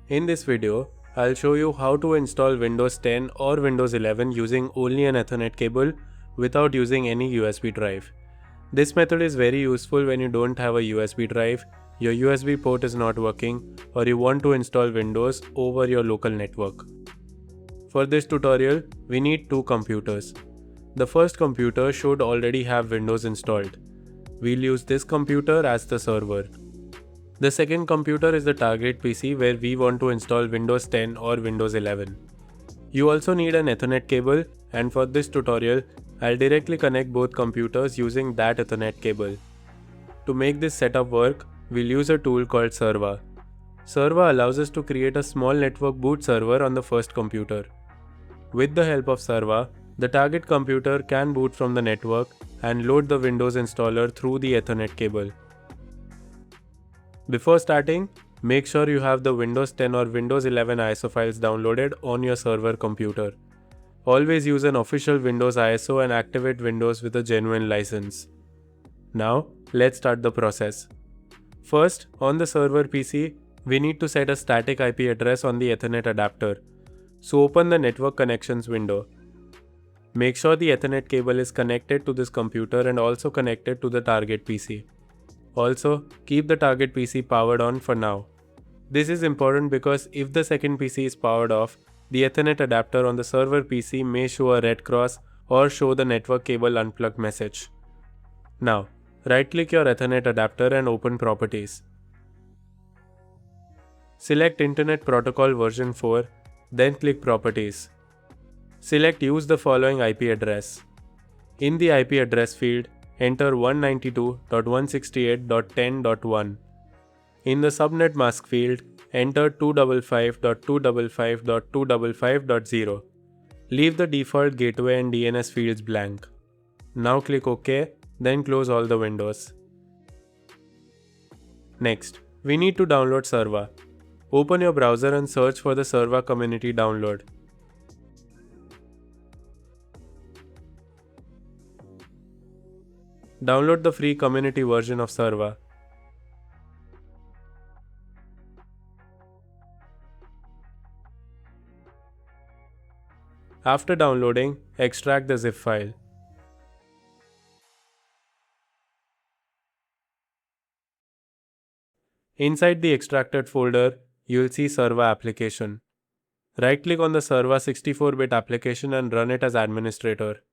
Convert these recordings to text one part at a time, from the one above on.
In this video, I'll show you how to install Windows 10 or Windows 11 using only an Ethernet cable without using any USB drive. This method is very useful when you don't have a USB drive, your USB port is not working, or you want to install Windows over your local network. For this tutorial, we need two computers. The first computer should already have Windows installed. We'll use this computer as the server. The second computer is the target PC where we want to install Windows 10 or Windows 11. You also need an Ethernet cable, and for this tutorial, I'll directly connect both computers using that Ethernet cable. To make this setup work, we'll use a tool called Serva. Serva allows us to create a small network boot server on the first computer. With the help of Serva, the target computer can boot from the network and load the Windows installer through the Ethernet cable. Before starting, make sure you have the Windows 10 or Windows 11 ISO files downloaded on your server computer. Always use an official Windows ISO and activate Windows with a genuine license. Now, let's start the process. First, on the server PC, we need to set a static IP address on the Ethernet adapter. So open the network connections window. Make sure the Ethernet cable is connected to this computer and also connected to the target PC. Also, keep the target PC powered on for now. This is important because if the second PC is powered off, the Ethernet adapter on the server PC may show a red cross or show the network cable unplugged message. Now, right-click your Ethernet adapter and open Properties. Select Internet Protocol version 4, then click Properties. Select Use the following IP address. In the IP address field, enter 192.168.10.1. In the subnet mask field, enter 255.255.255.0. Leave the default gateway and DNS fields blank. Now click OK, then close all the windows. Next, we need to download Serva. Open your browser and search for the Serva community download. Download the free community version of Serva. After downloading, extract the zip file. Inside the extracted folder, you'll see Serva application. Right-click on the Serva 64-bit application and run it as administrator.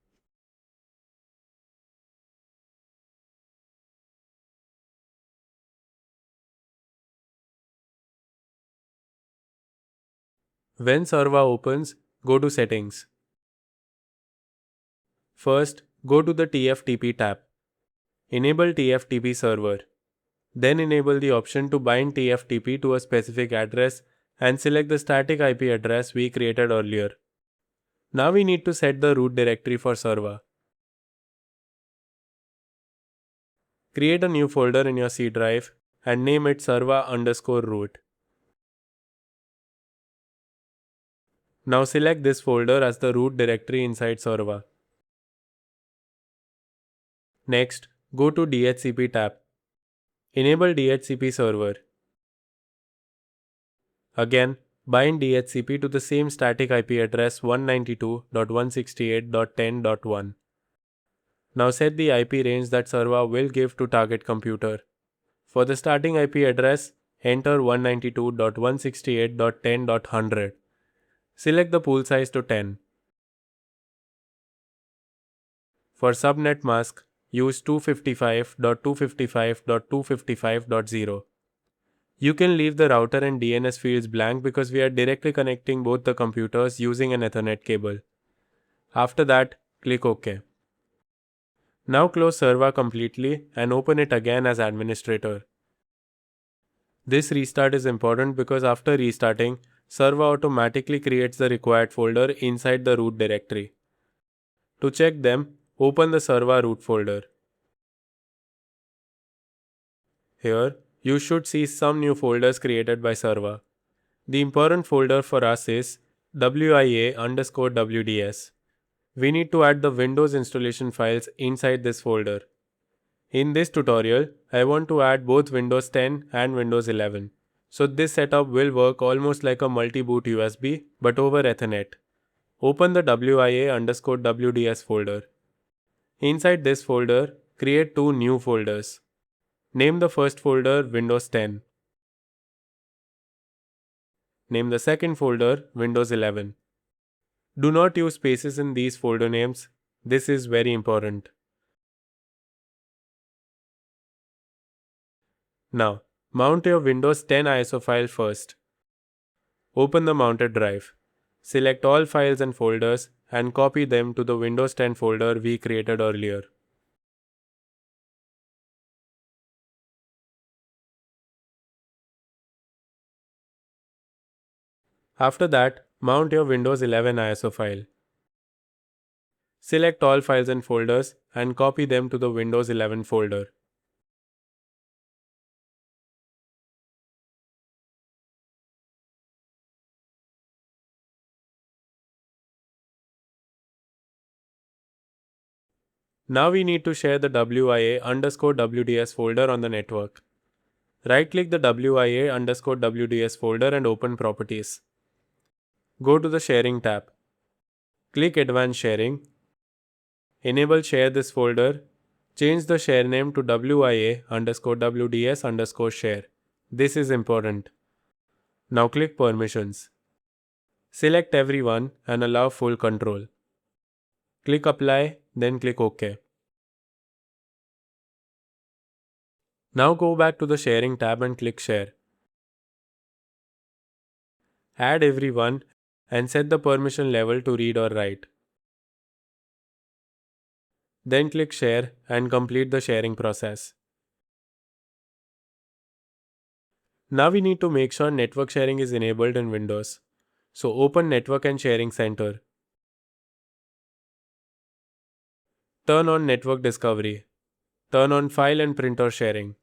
When Serva opens, go to Settings. First, go to the TFTP tab. Enable TFTP server. Then enable the option to bind TFTP to a specific address and select the static IP address we created earlier. Now we need to set the root directory for Serva. Create a new folder in your C drive and name it serva_root. Now select this folder as the root directory inside Serva. Next, go to DHCP tab. Enable DHCP server. Again, bind DHCP to the same static IP address 192.168.10.1. Now set the IP range that Serva will give to target computer. For the starting IP address, enter 192.168.10.100. Select the pool size to 10. For subnet mask, use 255.255.255.0. You can leave the router and DNS fields blank because we are directly connecting both the computers using an Ethernet cable. After that, click OK. Now close Serva completely and open it again as administrator. This restart is important because after restarting, Serva automatically creates the required folder inside the root directory. To check them, open the Serva root folder. Here, you should see some new folders created by Serva. The important folder for us is WIA_WDS. We need to add the Windows installation files inside this folder. In this tutorial, I want to add both Windows 10 and Windows 11. So this setup will work almost like a multi-boot USB but over Ethernet. Open the WIA_WDS folder. Inside this folder, create two new folders. Name the first folder Windows 10. Name the second folder Windows 11. Do not use spaces in these folder names. This is very important. Now, mount your Windows 10 ISO file first. Open the mounted drive. Select all files and folders and copy them to the Windows 10 folder we created earlier. After that, mount your Windows 11 ISO file. Select all files and folders and copy them to the Windows 11 folder. Now we need to share the WIA_WDS folder on the network. Right-click the WIA_WDS folder and open Properties. Go to the Sharing tab. Click Advanced Sharing. Enable Share this folder. Change the share name to WIA_WDS_share. This is important. Now click Permissions. Select everyone and allow full control. Click Apply, then click OK. Now go back to the Sharing tab and click Share. Add everyone and set the permission level to read or write. Then click Share and complete the sharing process. Now we need to make sure network sharing is enabled in Windows. So open Network and Sharing Center. Turn on Network Discovery. Turn on File and Printer Sharing.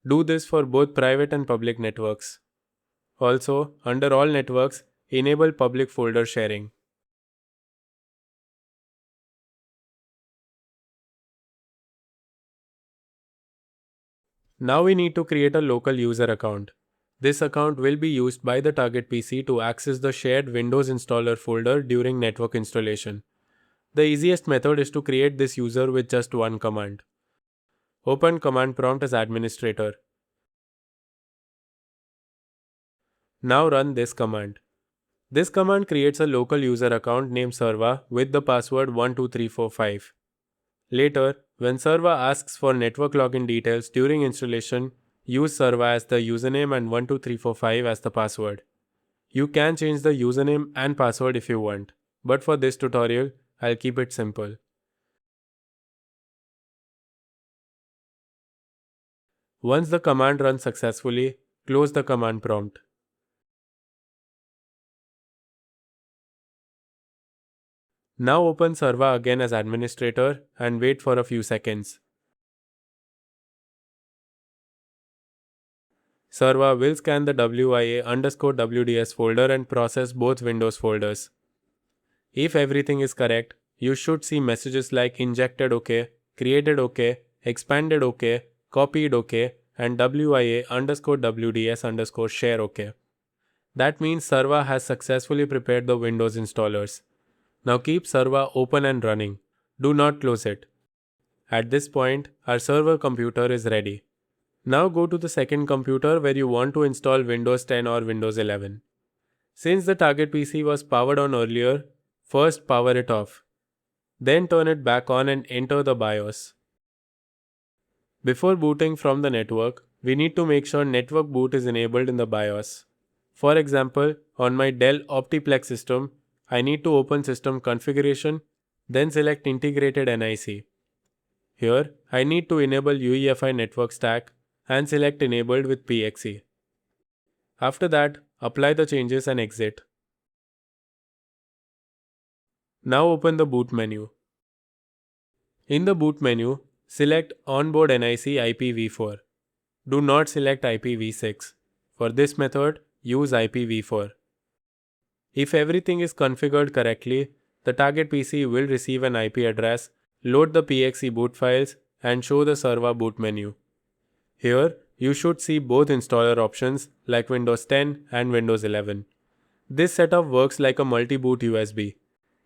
Do this for both private and public networks. Also, under all networks, enable public folder sharing. Now we need to create a local user account. This account will be used by the target PC to access the shared Windows installer folder during network installation. The easiest method is to create this user with just one command. Open command prompt as administrator. Now run this command. This command creates a local user account named Serva with the password 12345. Later, when Serva asks for network login details during installation, use Serva as the username and 12345 as the password. You can change the username and password if you want, but for this tutorial, I'll keep it simple. Once the command runs successfully, close the command prompt. Now open Serva again as administrator and wait for a few seconds. Serva will scan the WIA_WDS folder and process both Windows folders. If everything is correct, you should see messages like injected OK, created OK, expanded OK, copied OK, and WIA_WDS_share OK. That means Serva has successfully prepared the Windows installers. Now keep Serva open and running. Do not close it. At this point, our server computer is ready. Now go to the second computer where you want to install Windows 10 or Windows 11. Since the target PC was powered on earlier, first power it off. Then turn it back on and enter the BIOS. Before booting from the network, we need to make sure network boot is enabled in the BIOS. For example, on my Dell Optiplex system, I need to open System Configuration, then select Integrated NIC. Here, I need to enable UEFI network stack and select Enabled with PXE. After that, apply the changes and exit. Now open the boot menu. In the boot menu, select Onboard NIC IPv4. Do not select IPv6. For this method, use IPv4. If everything is configured correctly, the target PC will receive an IP address, load the PXE boot files, and show the Serva boot menu. Here, you should see both installer options like Windows 10 and Windows 11. This setup works like a multi-boot USB.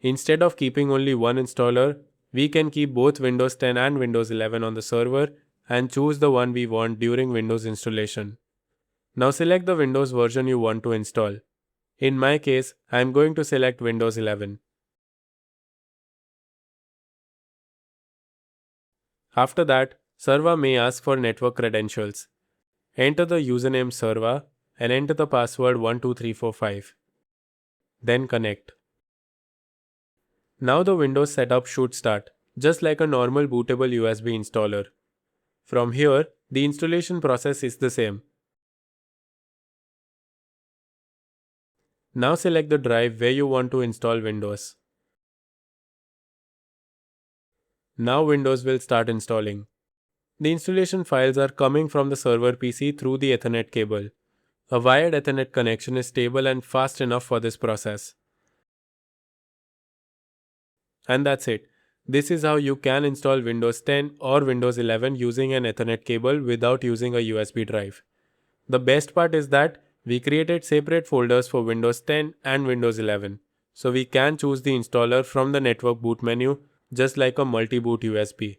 Instead of keeping only one installer, we can keep both Windows 10 and Windows 11 on the server and choose the one we want during Windows installation. Now select the Windows version you want to install. In my case, I am going to select Windows 11. After that, Serva may ask for network credentials. Enter the username Serva and enter the password 12345. Then connect. Now the Windows setup should start, just like a normal bootable USB installer. From here, the installation process is the same. Now select the drive where you want to install Windows. Now Windows will start installing. The installation files are coming from the server PC through the Ethernet cable. A wired Ethernet connection is stable and fast enough for this process. And that's it. This is how you can install Windows 10 or Windows 11 using an Ethernet cable without using a USB drive. The best part is that we created separate folders for Windows 10 and Windows 11. So we can choose the installer from the network boot menu just like a multi-boot USB.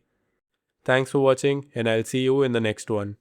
Thanks for watching and I'll see you in the next one.